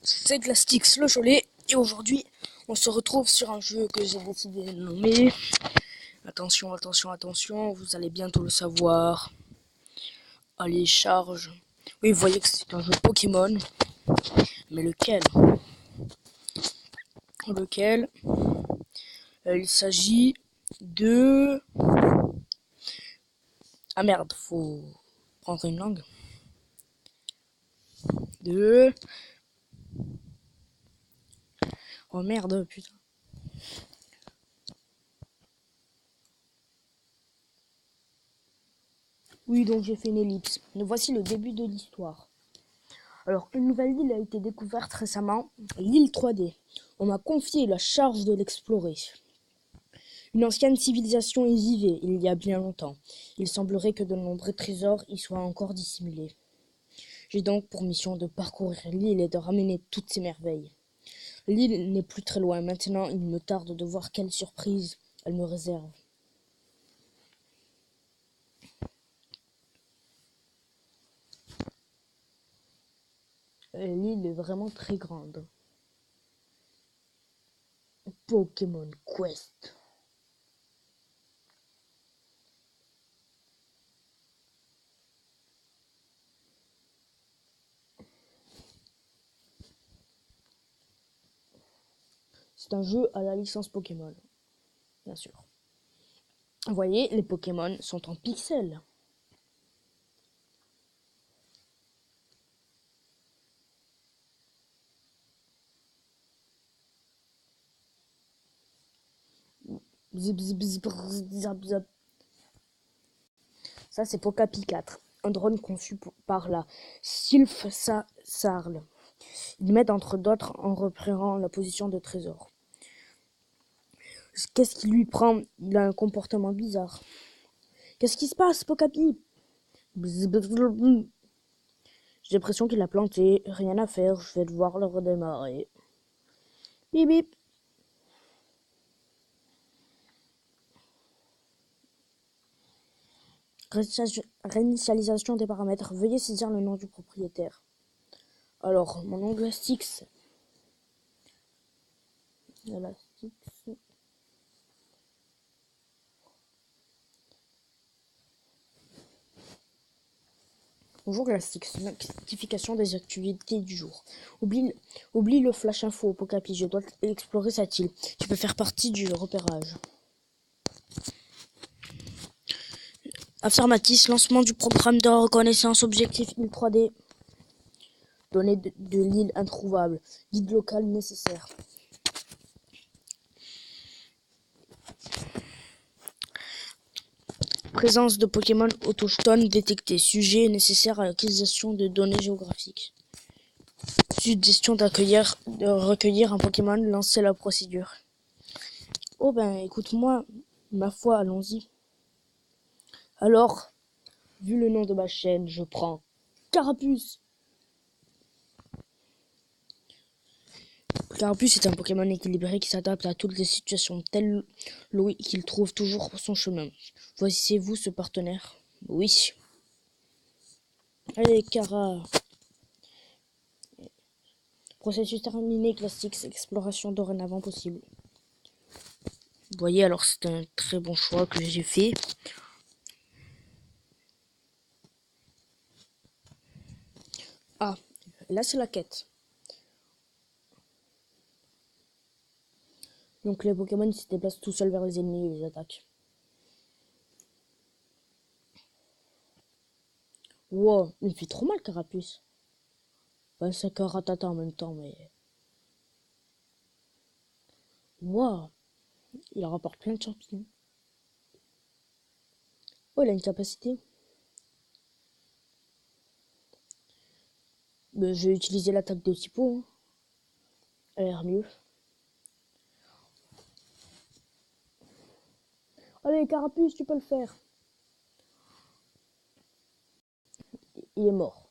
C'est Glastix le Cholet et aujourd'hui on se retrouve sur un jeu que j'ai décidé de nommer. Attention, attention, attention, vous allez bientôt le savoir. Allez, charge. Oui, vous voyez que c'est un jeu Pokémon. Mais lequel? Il s'agit de... Ah merde, faut prendre une langue. Oh merde, putain. Oui, donc j'ai fait une ellipse. Nous voici le début de l'histoire. Alors, une nouvelle île a été découverte récemment, l'île 3D. On m'a confié la charge de l'explorer. Une ancienne civilisation y vivait, il y a bien longtemps. Il semblerait que de nombreux trésors y soient encore dissimulés. J'ai donc pour mission de parcourir l'île et de ramener toutes ces merveilles. L'île n'est plus très loin, maintenant il me tarde de voir quelle surprise elle me réserve. L'île est vraiment très grande. Pokémon Quest. C'est un jeu à la licence Pokémon, bien sûr. Vous voyez, les Pokémon sont en pixels. Zip, zip, zip, zap, zap. Ça, c'est Pokapi 4, un drone conçu par la Sylph Sarl. Ils mettent entre d'autres en repérant la position de trésor. Qu'est-ce qui lui prend? Il a un comportement bizarre. Qu'est-ce qui se passe, Pokapi? J'ai l'impression qu'il a planté. Rien à faire, je vais devoir le redémarrer. Bip bip. Réinitialisation des paramètres. Veuillez saisir le nom du propriétaire. Alors, mon nom Glastix. Bonjour Glastix, notification des activités du jour. Oublie le flash info au Pokapi, je dois explorer cette île. Tu peux faire partie du repérage. Affirmatis, lancement du programme de reconnaissance objectif île 3D. Données de l'île introuvable. Guide local nécessaire. Présence de Pokémon autochtones détectée. Sujet nécessaire à l'acquisition de données géographiques. Suggestion de recueillir un Pokémon, lancer la procédure. Oh ben écoute-moi, ma foi, allons-y. Alors, vu le nom de ma chaîne, je prends Carapuce. Carapuce est un Pokémon équilibré qui s'adapte à toutes les situations, tel Louis qu'il trouve toujours son chemin. Voici-vous ce partenaire? Oui. Allez, Cara. Processus terminé, Glastix, exploration dorénavant possible. Vous voyez, alors c'est un très bon choix que j'ai fait. Ah, là c'est la quête. Donc les Pokémon se déplacent tout seuls vers les ennemis et les attaquent. Wow, il fait trop mal Carapuce. Ben, c'est Karatata en même temps, mais... Wow, il rapporte plein de champignons. Oh, il a une capacité. Ben, je vais utiliser l'attaque de Tipo. Hein. Elle a l'air mieux. Allez, Carapuce, tu peux le faire. Il est mort.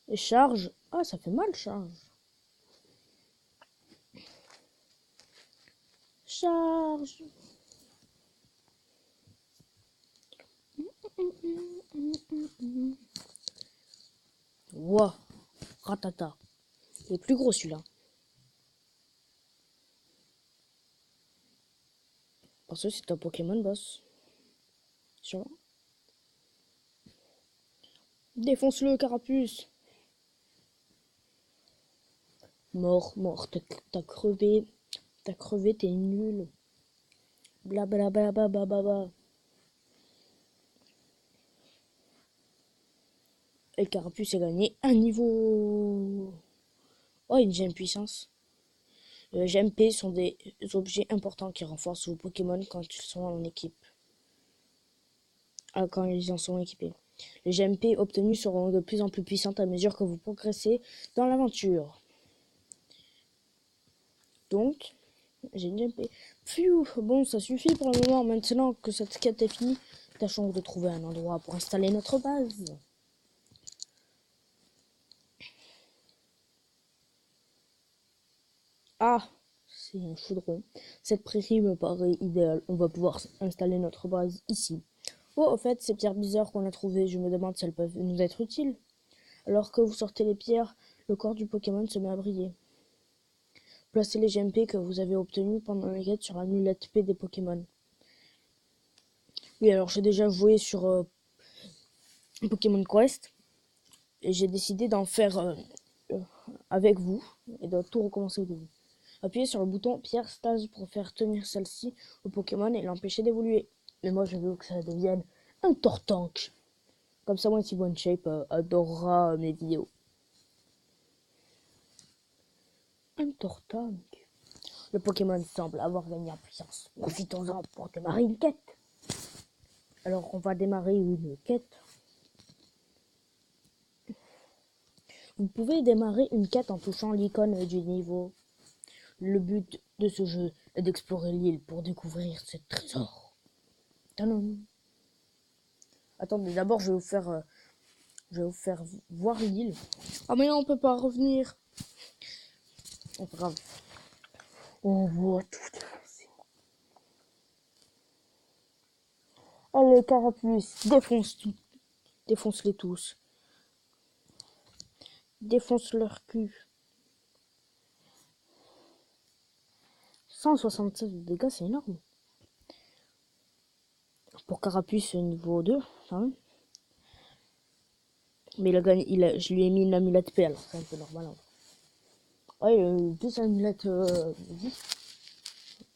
Et charge. Ah, ça fait mal, charge. Charge. Ratata. Il est plus gros celui-là. Parce que c'est un Pokémon boss. Sûrement. Défonce-le, Carapuce. Mort, t'as crevé. T'as crevé, t'es nul. Blablabla. Et Carapuce a gagné un niveau. Oh, une gemme puissance. Les gemmes P sont des objets importants qui renforcent vos Pokémon quand ils sont en équipe. Quand ils en sont équipés. Les gemmes P obtenues seront de plus en plus puissantes à mesure que vous progressez dans l'aventure. Donc, j'ai une gemme P. Pfiou, bon, ça suffit pour le moment. Maintenant que cette quête est finie, tâchons de trouver un endroit pour installer notre base. Ah, c'est un chaudron. Cette prairie me paraît idéale. On va pouvoir installer notre base ici. Oh, au fait, ces pierres bizarres qu'on a trouvées, je me demande si elles peuvent nous être utiles. Alors que vous sortez les pierres, le corps du Pokémon se met à briller. Placez les GMP que vous avez obtenus pendant la quête sur l'amulette P des Pokémon. Oui, alors j'ai déjà joué sur Pokémon Quest et j'ai décidé d'en faire avec vous et de tout recommencer au début. Appuyez sur le bouton pierre stase pour faire tenir celle-ci au Pokémon et l'empêcher d'évoluer. Mais moi je veux que ça devienne un Tortank. Comme ça, moi, si OneShape adorera mes vidéos. Un Tortank. Le Pokémon semble avoir gagné en puissance. Profitons-en pour démarrer une quête. Alors, on va démarrer une quête. Vous pouvez démarrer une quête en touchant l'icône du niveau. Le but de ce jeu est d'explorer l'île pour découvrir ce trésor. Tadam. Attendez, d'abord, je vais vous faire voir l'île. Ah, mais non, on peut pas revenir. Oh, pas grave. On voit tout. Allez, Carapuce, défonce tout. Défonce-les tous. Défonce leur cul. 176 de dégâts, c'est énorme. Pour Carapuce, niveau 2, hein. Mais il a gagné, je lui ai mis une amulette P, alors c'est un peu normal. Hein. Ouais, deux amulettes vie.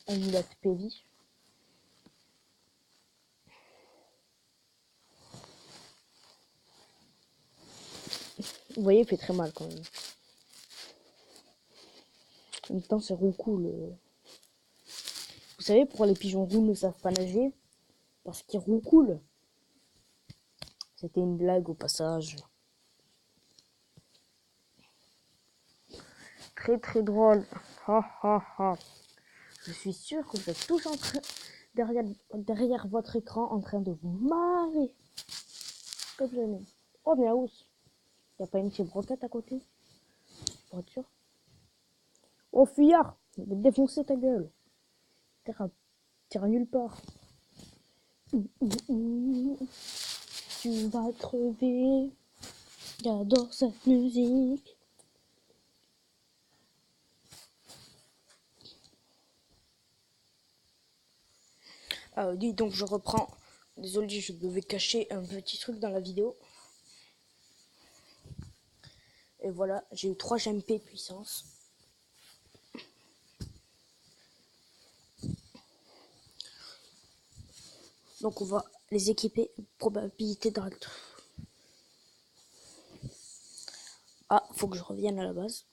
Amulette P vie. Vous voyez, il fait très mal quand même. En même temps, c'est roucoule. Vous savez pourquoi les pigeons roux ne savent pas nager? Parce qu'ils roucoulent. C'était une blague au passage. Très très drôle. Ha ha ha. Je suis sûr que vous êtes tous en train, derrière votre écran en train de vous marrer. Comme jamais. Oh miaous. Y a pas une petite broquette à côté? Pour être sûr. Oh fuyard. Je vais te défoncer ta gueule. T'iras nulle part. Tu vas crever. J'adore cette musique. Dis donc, je reprends. Désolé, je devais cacher un petit truc dans la vidéo. Et voilà, j'ai eu 3 GMP puissance. Donc on va les équiper. Probabilité de... Ah, faut que je revienne à la base.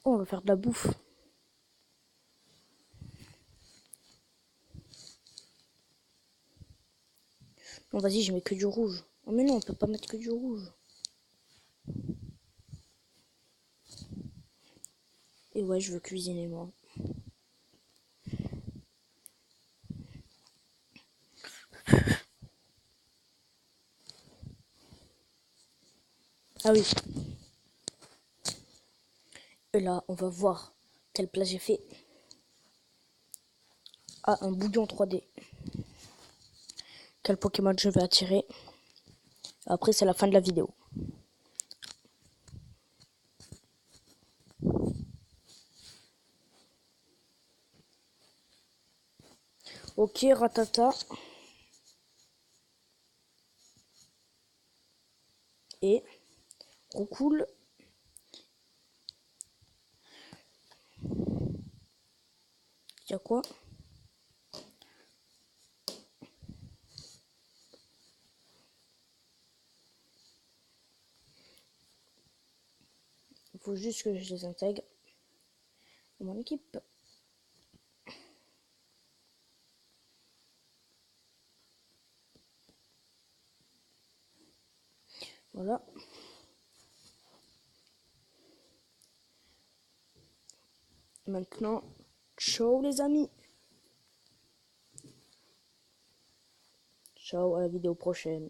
Oh, on va faire de la bouffe. Non, vas-y, je mets que du rouge. Oh, mais non, on peut pas mettre que du rouge. Et ouais, je veux cuisiner moi. Ah oui. Et là, on va voir quel plat j'ai fait. Ah, un bouillon 3D. Quel Pokémon je vais attirer? Après, c'est la fin de la vidéo. Ok, Ratata. Et Roucoule. Il y a quoi? Il faut juste que je les intègre dans mon équipe. Voilà. Maintenant, ciao les amis. Ciao, à la vidéo prochaine.